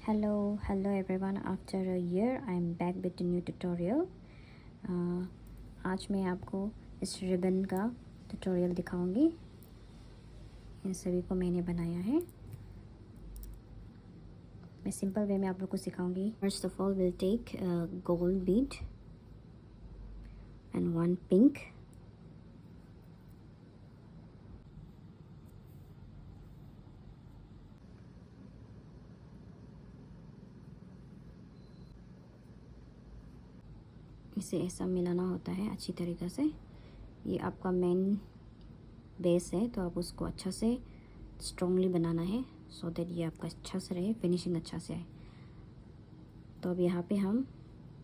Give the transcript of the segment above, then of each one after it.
Hello everyone. After a year I am back with a new tutorial. आज मैं आपको इस रिबन का ट्यूटोरियल दिखाऊंगी। इन सभी को मैंने बनाया है। मैं सिंपल वे में आप लोग को सिखाऊंगी। First of all will take gold Beed and one pink, इसे ऐसा मिलाना होता है अच्छी तरीक़े से। ये आपका मेन बेस है तो आप उसको अच्छा से स्ट्रॉन्गली बनाना है सो दैट ये आपका अच्छा से रहे, फिनिशिंग अच्छा से आए। तो अब यहाँ पे हम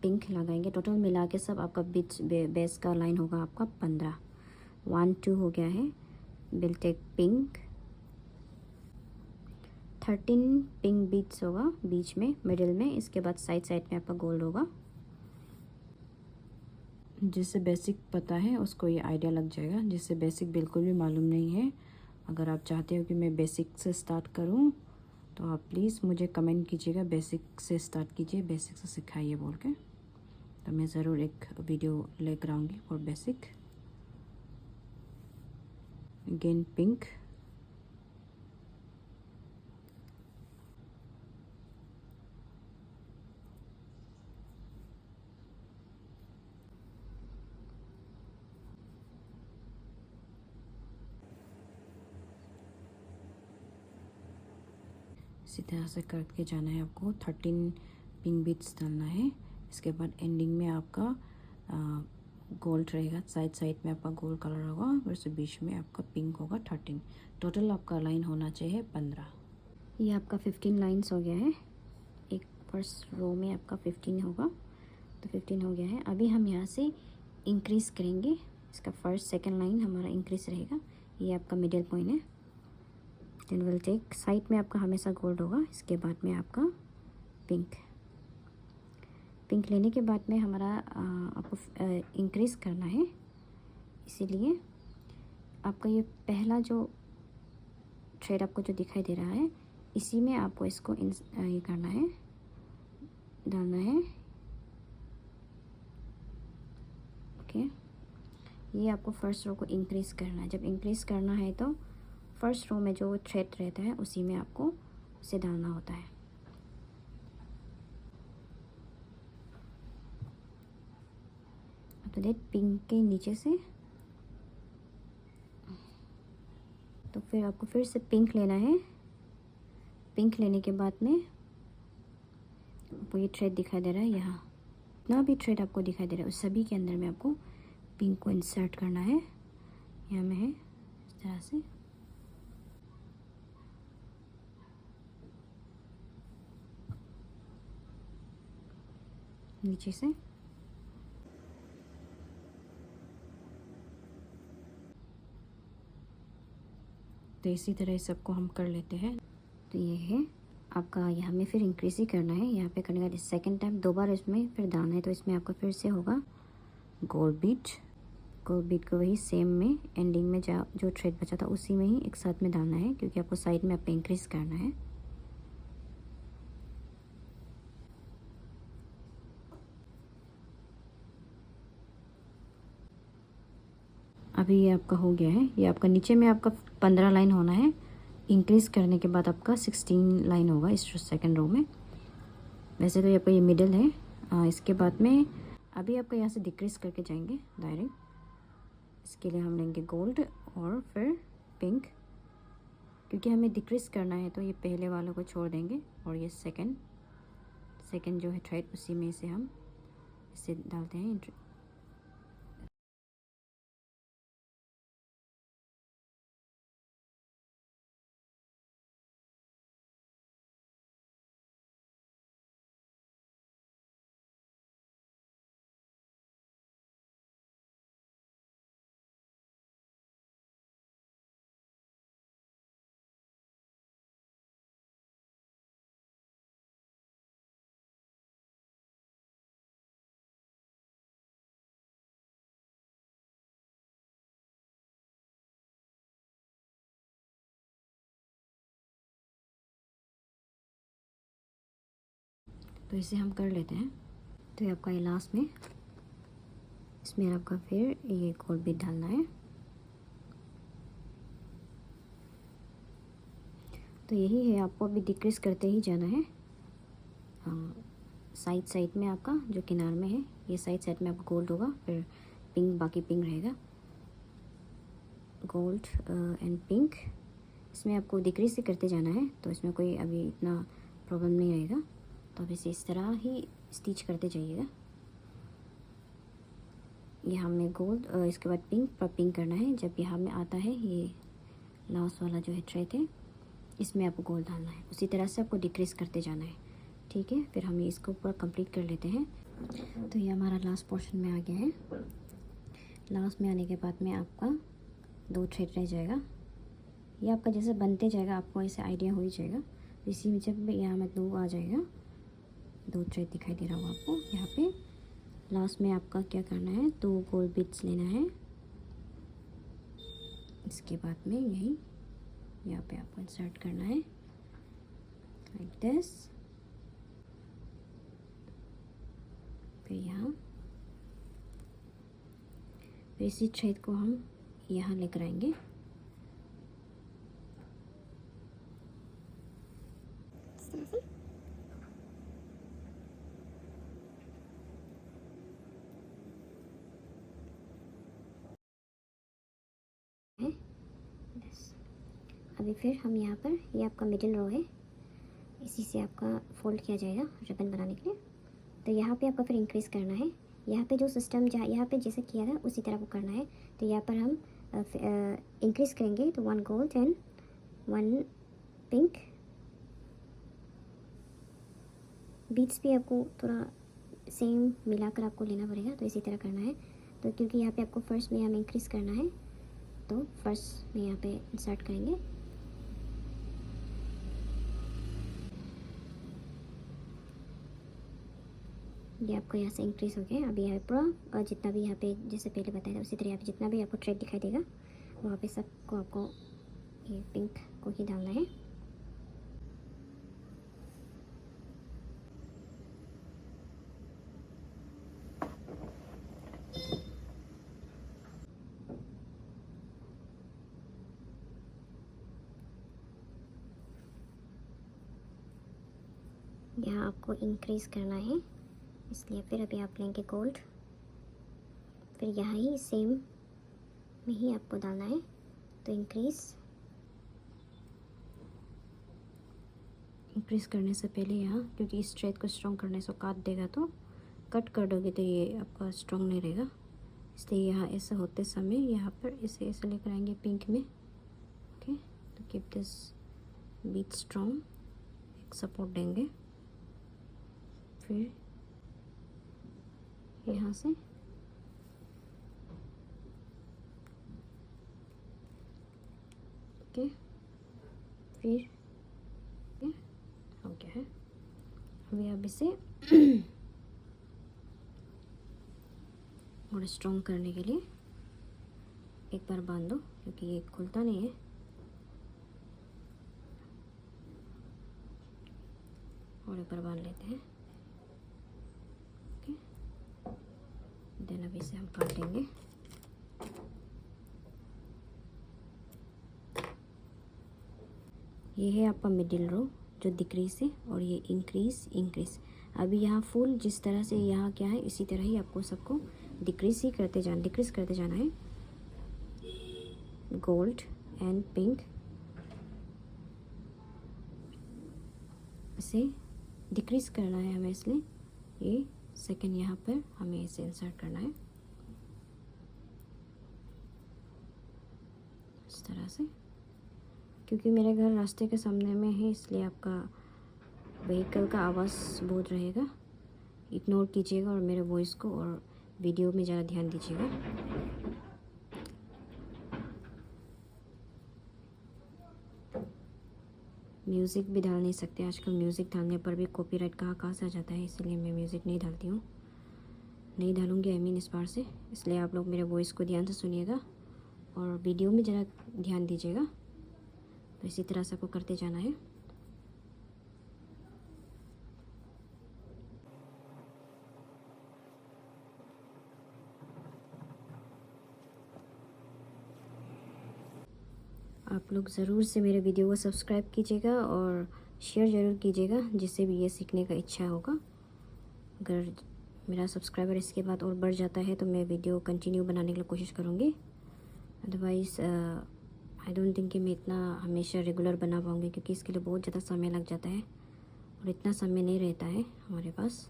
पिंक लगाएंगे। टोटल मिला के सब आपका बीच बेस का लाइन होगा आपका 15। 1 2 हो गया है। Will take pink. 13 pink beats होगा बीच में, मिडिल में। इसके बाद साइड साइड में आपका गोल्ड होगा। जिससे बेसिक पता है उसको ये आइडिया लग जाएगा, जिससे बेसिक बिल्कुल भी मालूम नहीं है। अगर आप चाहते हो कि मैं बेसिक से स्टार्ट करूं तो आप प्लीज़ मुझे कमेंट कीजिएगा, बेसिक से स्टार्ट कीजिए, बेसिक से सिखाइए बोल के। तो मैं ज़रूर एक वीडियो लेकर आऊँगी फॉर बेसिक। अगेन पिंक, इसी तरह से करके जाना है आपको। 13 पिंक बीट्स डालना है। इसके बाद एंडिंग में आपका गोल्ड रहेगा, साइड साइड में आपका गोल्ड कलर होगा, वैसे बीच में आपका पिंक होगा। 13 टोटल आपका लाइन होना चाहिए 15। ये आपका 15 लाइन्स हो गया है। एक फर्स्ट रो में आपका 15 होगा, तो 15 हो गया है। अभी हम यहाँ से इंक्रीज़ करेंगे। इसका फर्स्ट सेकंड लाइन हमारा इंक्रीज़ रहेगा। ये आपका मिडिल पॉइंट है। देन विल टेक, साइड में आपका हमेशा गोल्ड होगा। इसके बाद में आपका पिंक। पिंक लेने के बाद में हमारा आपको इंक्रीज़ करना है। इसीलिए आपका ये पहला जो थ्रेड आपको जो दिखाई दे रहा है, इसी में आपको इसको ये करना है, डालना है। ओके, ये आपको फर्स्ट रो को इंक्रीज़ करना है। जब इंक्रीज़ करना है तो फर्स्ट रो में जो थ्रेड रहता है उसी में आपको उसे डालना होता है। तो पिंक के नीचे से, तो फिर आपको फिर से पिंक लेना है। पिंक लेने के बाद में आपको ये थ्रेड दिखाई दे रहा है, यहाँ इतना भी थ्रेड आपको दिखाई दे रहा है उस सभी के अंदर में आपको पिंक को इंसर्ट करना है। यहाँ में है इस तरह से। नीचे से तो इसी तरह सबको हम कर लेते हैं। तो ये है आपका, यहाँ में फिर इंक्रीज ही करना है। यहाँ पे करने का सेकेंड टाइम दोबारा इसमें फिर डालना है। तो इसमें आपका फिर से होगा गोल्ड बीट। गोल्ड बीट को वही सेम में एंडिंग में जो थ्रेड बचा था उसी में ही एक साथ में डालना है, क्योंकि आपको साइड में आपको इंक्रीज करना है। अभी ये आपका हो गया है। ये आपका नीचे में आपका 15 लाइन होना है। इंक्रीज़ करने के बाद आपका 16 लाइन होगा इस सेकंड रो में। वैसे तो ये आपका ये मिडिल है। इसके बाद में अभी आपका यहाँ से डिक्रीज़ करके जाएंगे डायरेक्ट। इसके लिए हम लेंगे गोल्ड और फिर पिंक, क्योंकि हमें डिक्रीज़ करना है तो ये पहले वालों को छोड़ देंगे और ये सेकंड जो है थ्रेड उसी में से हम इसे डालते हैं। तो इसे हम कर लेते हैं। तो ये आपका ये लास्ट में, इसमें आपका फिर ये गोल्ड बीट डालना है। तो यही है, आपको अभी डिक्रीज करते ही जाना है। साइड साइड में आपका जो किनार में है, ये साइड साइड में आपका गोल्ड होगा, फिर पिंक, बाकी पिंक रहेगा, गोल्ड एंड पिंक। इसमें आपको डिक्रीज से करते जाना है, तो इसमें कोई अभी इतना प्रॉब्लम नहीं रहेगा। तो अब इसे इस तरह ही स्टिच करते जाइएगा। यहाँ में गोल्ड, इसके बाद पिंक, पर पिंक करना है। जब यहाँ में आता है ये लास्ट वाला जो है थ्रेड है, इसमें आपको गोल्ड डालना है। उसी तरह से आपको डिक्रीज करते जाना है, ठीक है। फिर हम इसको पूरा कंप्लीट कर लेते हैं। तो ये हमारा लास्ट पोर्शन में आ गया है। लास्ट में आने के बाद में आपका 2 थ्रेड रह जाएगा। ये आपका जैसे बनते जाएगा आपको ऐसे आइडिया हो ही जाएगा। इसी में जब यहाँ में 2 आ जाएगा, 2 थ्रेड दिखाई दे रहा होगा आपको यहाँ पे। लास्ट में आपका क्या करना है, 2 गोल्ड बीड्स लेना है। इसके बाद में यही यहाँ पे आपको इंसर्ट करना है लाइक दिस। फिर यहाँ, फिर इसी थ्रेड को हम यहाँ लेकर आएंगे। अभी फिर हम यहाँ पर, ये आपका मिडिल रो है, इसी से आपका फोल्ड किया जाएगा रिबन बनाने के लिए। तो यहाँ पे आपको फिर इंक्रीज़ करना है। यहाँ पे जो सिस्टम जहाँ यहाँ पे जैसे किया था उसी तरह को करना है। तो यहाँ पर हम इंक्रीज़ करेंगे, तो 1 गोल्ड एंड 1 पिंक। बीट्स भी आपको थोड़ा सेम मिलाकर आपको लेना पड़ेगा, तो इसी तरह करना है। तो क्योंकि यहाँ पे आपको फर्स्ट में हमें इंक्रीज़ करना है, तो फर्स्ट में यहाँ पे इंसर्ट करेंगे। ये आपको यहाँ से इंक्रीज़ हो गया। अभी यहाँ पूरा, और जितना भी यहाँ पे जैसे पहले बताया था उसी तरह यहाँ पे जितना भी आपको थ्रेड दिखाई देगा वहाँ पे सबको आपको ये पिंक को ही डालना है। यहाँ आपको इंक्रीज़ करना है, इसलिए फिर अभी आप लेंगे गोल्ड, फिर यहाँ ही सेम में ही आपको डालना है। तो इंक्रीज़ करने से पहले यहाँ, क्योंकि इस थ्रेड को स्ट्रॉन्ग करने से काट देगा, तो कट कर दोगे तो ये आपका स्ट्रॉन्ग नहीं रहेगा। इसलिए यहाँ ऐसा होते समय यहाँ पर इसे ऐसे लेकर आएंगे पिंक में। ओके, तो कीप दिस बीट स्ट्रॉन्ग, एक सपोर्ट देंगे। फिर यहाँ से ओके, फिर हो गया है। अभी आप इसे और स्ट्रॉन्ग करने के लिए एक बार बांध दो, क्योंकि ये खुलता नहीं है। और एक बार बांध लेते हैं। ओके, देन अभी इसे हम काट लेंगे। ये है आपका मिडिल रो जो डिक्रीज है, और ये इंक्रीज। अभी यहाँ फुल जिस तरह से यहाँ क्या है, इसी तरह ही आपको सबको डिक्रीज करते जाना है। गोल्ड एंड पिंक, इसे डिक्रीज करना है हमें, इसलिए ये सेकंड यहाँ पर हमें इसे इंसर्ट करना है इस तरह से। क्योंकि मेरे घर रास्ते के सामने में है, इसलिए आपका व्हीकल का आवाज़ बहुत रहेगा, इग्नोर कीजिएगा, और मेरे वॉइस को और वीडियो में ज़्यादा ध्यान दीजिएगा। म्यूज़िक भी डाल नहीं सकते आजकल, म्यूज़िक डालने पर भी कॉपीराइट कहाँ से आ जाता है, इसलिए मैं म्यूज़िक नहीं डालती हूँ, नहीं डालूँगी इस बार से। इसलिए आप लोग मेरे वॉइस को ध्यान से सुनिएगा और वीडियो में ज़रा ध्यान दीजिएगा। तो इसी तरह से आपको करते जाना है। आप लोग ज़रूर से मेरे वीडियो को सब्सक्राइब कीजिएगा और शेयर ज़रूर कीजिएगा, जिससे भी ये सीखने का इच्छा होगा। अगर मेरा सब्सक्राइबर इसके बाद और बढ़ जाता है तो मैं वीडियो कंटिन्यू बनाने के लिए कोशिश करूँगी। अदरवाइज़ आई डोंट थिंक कि मैं इतना हमेशा रेगुलर बना पाऊँगी, क्योंकि इसके लिए बहुत ज़्यादा समय लग जाता है और इतना समय नहीं रहता है हमारे पास,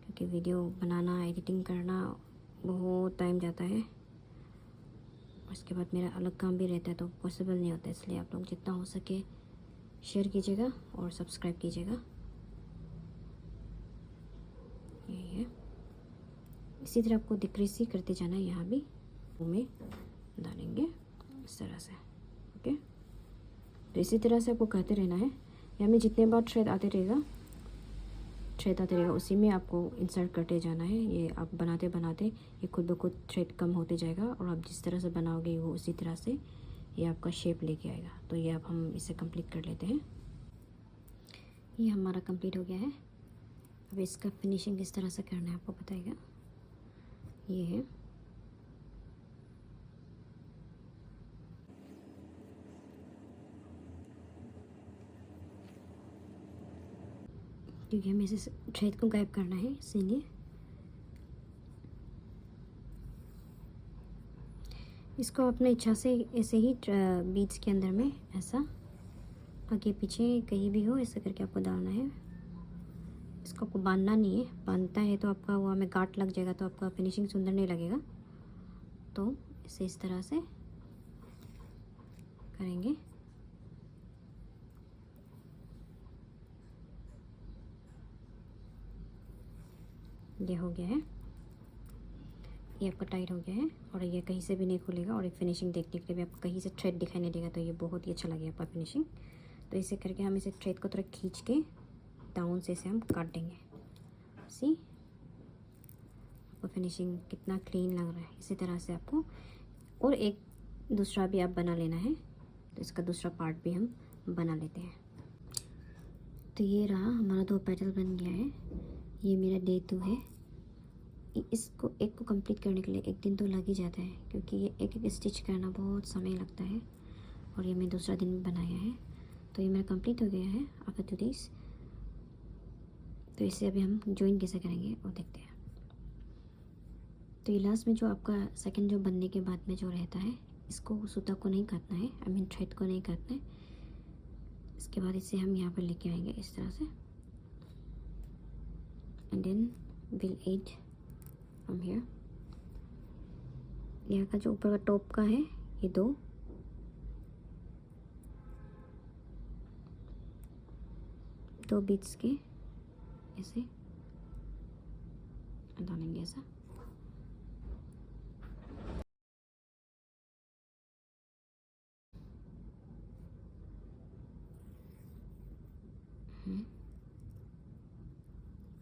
क्योंकि वीडियो बनाना, एडिटिंग करना बहुत टाइम जाता है। उसके बाद मेरा अलग काम भी रहता है तो पॉसिबल नहीं होता। इसलिए आप लोग जितना हो सके शेयर कीजिएगा और सब्सक्राइब कीजिएगा। यही है, इसी तरह आपको डिक्रीज ही करते जाना है। यहाँ भी में डालेंगे इस तरह से। ओके, तो इसी तरह से आपको करते रहना है। यहाँ में जितने बार थ्रेड आते रहेगा उसी में आपको इंसर्ट करते जाना है। ये आप बनाते बनाते ये खुद ब खुद थ्रेड कम होते जाएगा और आप जिस तरह से बनाओगे वो उसी तरह से ये आपका शेप लेके आएगा। तो ये अब हम इसे कंप्लीट कर लेते हैं। ये हमारा कंप्लीट हो गया है। अब इसका फिनिशिंग किस तरह से करना है आपको बताएगा। ये है, क्योंकि हमें इसे थ्रेड को गायब करना है, इसीलिए इसको अपने इच्छा से ऐसे ही बीच के अंदर में ऐसा आगे पीछे कहीं भी हो ऐसा करके आपको डालना है। इसको आपको बांधना नहीं है, बांधता है तो आपका वो हमें गांठ लग जाएगा, तो आपका फिनिशिंग सुंदर नहीं लगेगा। तो इसे इस तरह से करेंगे। ये हो गया है, ये आपका टाइट हो गया है और ये कहीं से भी नहीं खुलेगा और एक फिनिशिंग देखने के लिए भी आपको कहीं से थ्रेड दिखाई नहीं देगा। तो ये बहुत ही अच्छा लगेगा आपका फिनिशिंग। तो इसे करके हम इसे थ्रेड को थोड़ा खींच के डाउन से इसे हम काट देंगे। सी आपको फिनिशिंग कितना क्लीन लग रहा है। इसी तरह से आपको और एक दूसरा भी आप बना लेना है। तो इसका दूसरा पार्ट भी हम बना लेते हैं। तो ये रहा हमारा 2 पेटल बन गया है। ये मेरा डे 2 है। इसको एक को कंप्लीट करने के लिए 1 दिन तो लग ही जाता है, क्योंकि ये एक एक स्टिच करना बहुत समय लगता है। और ये मैं दूसरा दिन में बनाया है। तो ये मेरा कंप्लीट हो गया है आफ्टर 2 डेज। तो इसे अभी हम ज्वाइन कैसे करेंगे वो देखते हैं। तो ये लास्ट में जो आपका सेकंड जो बनने के बाद में जो रहता है, इसको सूता को नहीं काटना है, आई मीन थ्रेड को नहीं काटना है। इसके बाद इसे हम यहाँ पर लेके आएंगे इस तरह से, and then will add from here. यहाँ का जो ऊपर का टॉप का है ये 2 बीट्स के ऐसे डालेंगे ऐसा।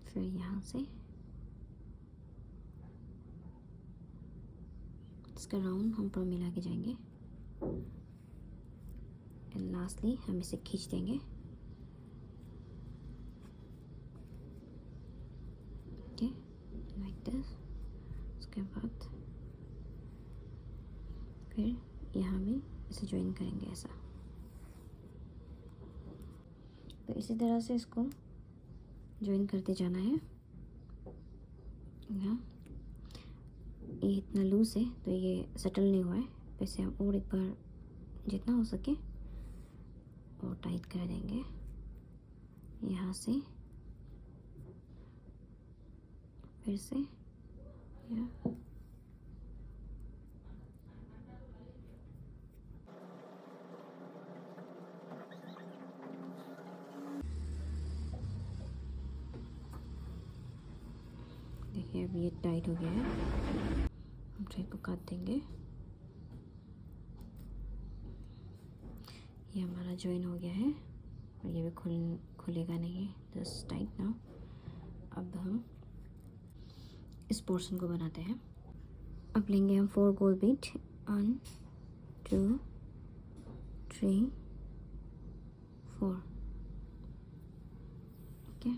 फिर यहाँ से इसका राउंड हम पर मिला के जाएंगे एंड लास्टली हम इसे खींच देंगे। Okay, like this. उसके बाद फिर यहाँ भी इसे ज्वाइन करेंगे ऐसा। तो इसी तरह से इसको ज्वाइन करते जाना है। यहाँ ये इतना लूज है तो ये सेटल नहीं हुआ है, वैसे हम और एक बार जितना हो सके और टाइट कर देंगे यहाँ से। फिर से यहाँ देखिए अब ये टाइट हो गया है। हम थ्रेड को काट देंगे। ये हमारा ज्वाइन हो गया है और ये भी खुलेगा नहीं है, जस्ट टाइट नाउ। अब हम इस पोर्शन को बनाते हैं। अब लेंगे हम 4 गोल बीट, 1 2 3 4। ओके,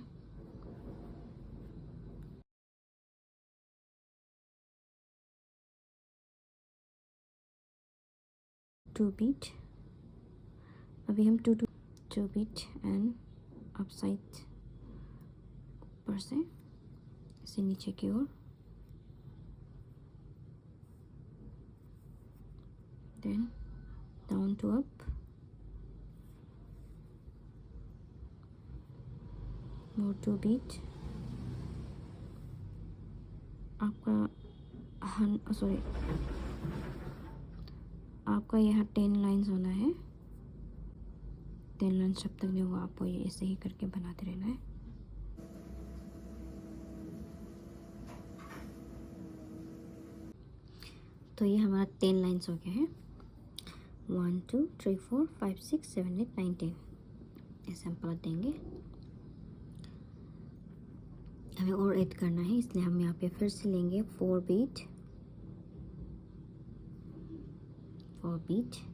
टू बीट अभी हम to beat and up side, ऊपर से नीचे की ओर, then down to up, more 2 beat. आपका यहाँ 10 लाइन्स होना है। 10 लाइन्स जब तक नहीं होगा आपको ये ऐसे ही करके बनाते रहना है। तो ये हमारा 10 लाइन्स हो गया है। 1 2 3 4 5 6 7 8 9 10 ऐसे हम पलट देंगे। हमें और ऐड करना है, इसलिए हम यहाँ पे फिर से लेंगे 4 बीट,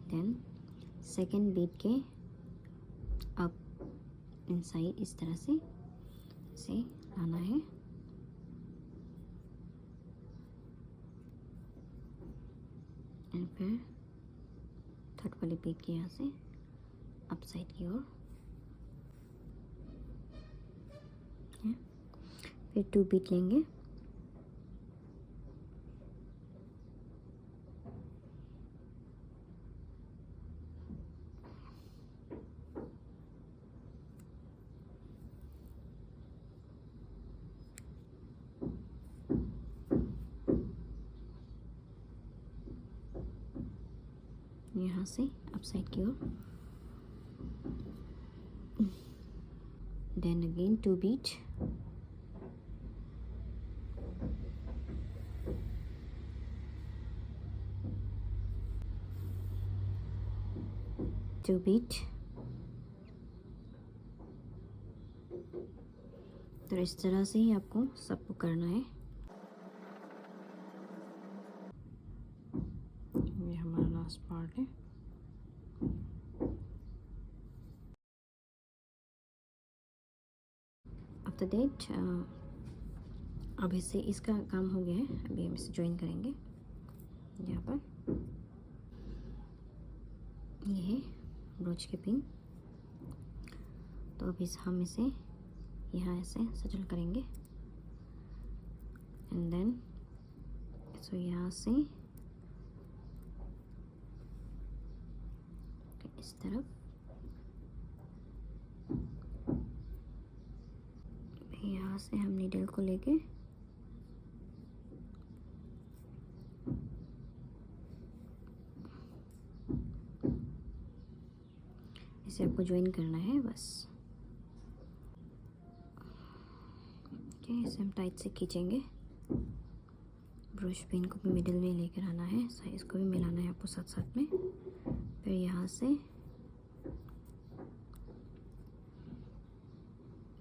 देन सेकेंड बीट के अप इनसाइड इस तरह से लाना है। एंड फिर थर्ड वाली बीट के यहाँ से अप साइड की ओर, फिर 2 बीट लेंगे। यहाँ से अप साइड की ओर, देन अगेन 2 बीट, तो इस तरह से ही आपको सबको करना है। ये हमारा लास्ट पार्ट है। आफ्टर दैट अब इससे इसका काम हो गया है। अभी हम इसे ज्वाइन करेंगे। यहाँ पर ये है ब्रोच के पिन, तो अभी हम इसे यहाँ ऐसे सेटल करेंगे एंड देन सो यहाँ से इस तरफ यहाँ से हम नीडल को लेके इसे आपको ज्वाइन करना है बस। ओके, इसे हम टाइट से खींचेंगे। ब्रश पिन को भी मिडिल में लेकर आना है, साइज को भी मिलाना है आपको साथ साथ में। फिर यहाँ से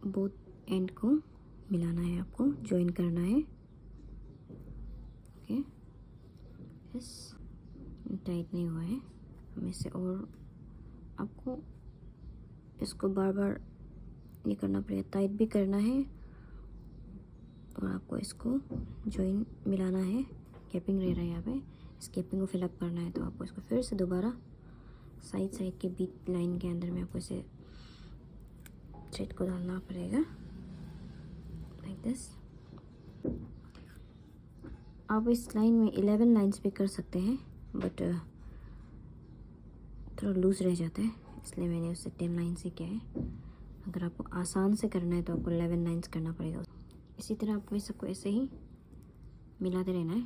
बोथ एंड को मिलाना है, आपको ज्वाइन करना है। ओके, यस, टाइट नहीं हुआ है, हम इसे और आपको इसको बार बार ये करना पड़ेगा, टाइट भी करना है और आपको इसको ज्वाइन मिलाना है। कैपिंग रह रहा है यहाँ पे, इस कैपिंग को फिलअप करना है, तो आपको इसको फिर से दोबारा साइड के बीट लाइन के अंदर में आपको इसे थ्रेड को डालना पड़ेगा लाइक दिस। आप इस लाइन में 11 लाइन्स भी कर सकते हैं, बट थोड़ा लूज रह जाता है, इसलिए मैंने उससे 10 लाइन्स ही किया है। अगर आपको आसान से करना है तो आपको 11 लाइन्स करना पड़ेगा। इसी तरह आपको इस सबको ऐसे ही मिलाते रहना है।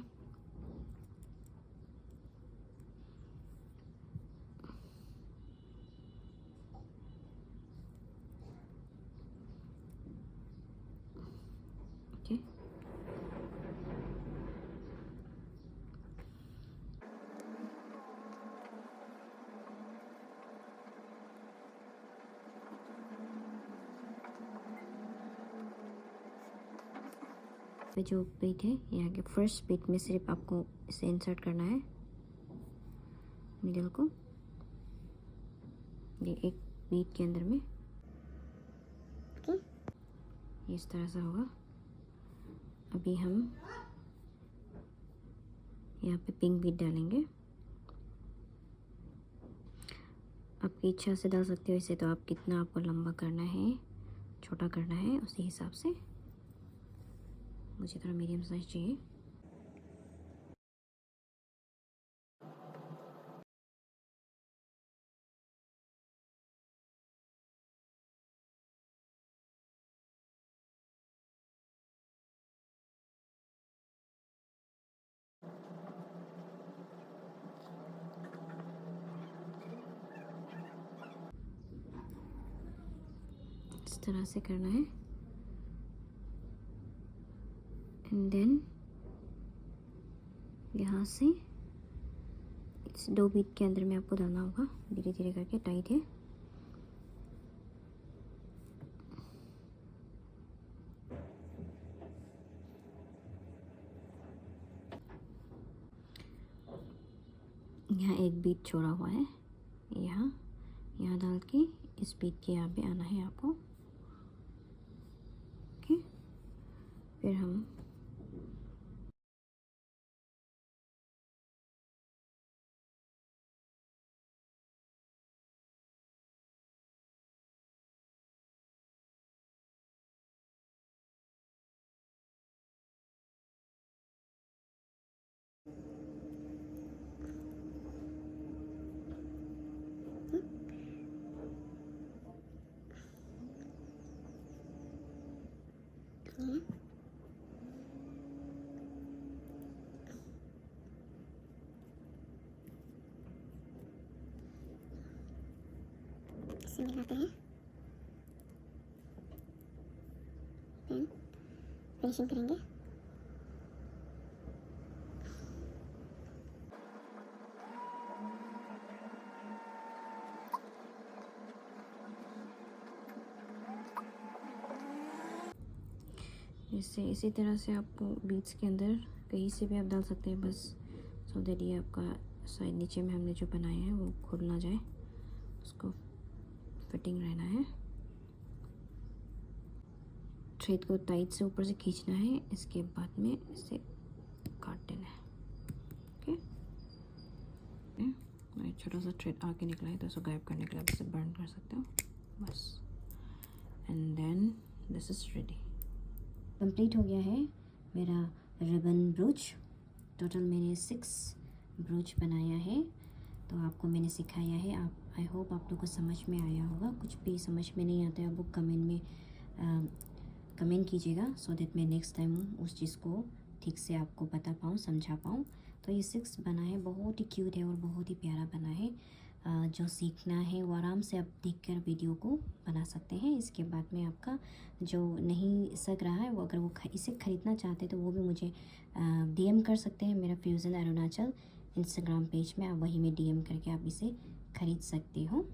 ओके, जो बीट है यहाँ के फर्स्ट बीट में सिर्फ आपको इसे इंसर्ट करना है मिडल को, ये एक बीट के अंदर में। ओके, इस तरह से होगा। अभी हम यहाँ पे पिंक बीट डालेंगे। आपकी इच्छा से डाल सकते हो इसे, तो आप कितना आपको लंबा करना है, छोटा करना है, उसी हिसाब से। मुझे थोड़ा मीडियम साइज चाहिए। इस तरह से करना है। एंड देन यहाँ से इस 2 बीट के अंदर में आपको डालना होगा, धीरे धीरे करके। टाइट है। यहाँ एक बीट छोड़ा हुआ है, यहाँ यहाँ डाल के इस बीट के यहाँ पे आना है आपको। ओके, फिर हम इसे मिलाते हैं, देन फिनिशिंग करेंगे। इससे इसी तरह से आपको बीट्स के अंदर कहीं से भी आप डाल सकते हैं, बस सो दैट ये आपका साइड नीचे में हमने जो बनाया है वो खुल ना जाए, उसको फिटिंग रहना है। थ्रेड को टाइट से ऊपर से खींचना है, इसके बाद में इसे काट देना है। ओके, छोटा सा थ्रेड आगे निकला है तो उसको गायब करने के लिए आप इसे बर्न कर सकते हो, बस। And then this is ready. Complete हो गया है मेरा रिबन ब्रोच। टोटल मैंने 6 ब्रोच बनाया है, तो आपको मैंने सिखाया है। आप आई होप आप लोग को समझ में आया होगा। कुछ भी समझ में नहीं आता है वो कमेंट में कमेंट कीजिएगा, सो दैट मैं नेक्स्ट टाइम उस चीज़ को ठीक से आपको बता पाऊँ, समझा पाऊँ। तो ये 6 बना है, बहुत ही क्यूट है और बहुत ही प्यारा बना है। जो सीखना है वो आराम से आप देखकर वीडियो को बना सकते हैं। इसके बाद में आपका जो नहीं सक रहा है वो अगर वो इसे ख़रीदना चाहते हैं तो वो भी मुझे डीएम कर सकते हैं। मेरा फ्यूज़न अरुणाचल इंस्टाग्राम पेज में, आप वहीं में डीएम करके आप इसे ख़रीद सकते हो।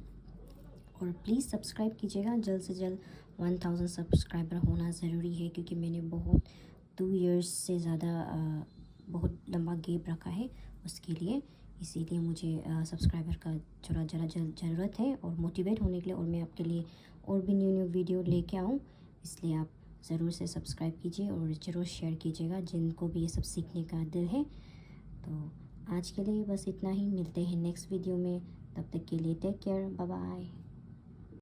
और प्लीज़ सब्सक्राइब कीजिएगा, जल्द से जल्द 1000 सब्सक्राइबर होना ज़रूरी है, क्योंकि मैंने बहुत 2 इयर्स से ज़्यादा बहुत लंबा गैप रखा है उसके लिए। इसीलिए मुझे सब्सक्राइबर का थोड़ा ज़रूरत है और मोटिवेट होने के लिए, और मैं आपके लिए और भी न्यू वीडियो लेके आऊँ। इसलिए आप ज़रूर से सब्सक्राइब कीजिए और ज़रूर शेयर कीजिएगा जिनको भी ये सब सीखने का दिल है। तो आज के लिए बस इतना ही, मिलते हैं नेक्स्ट वीडियो में। तब तक के लिए टेक केयर, बाय बाय।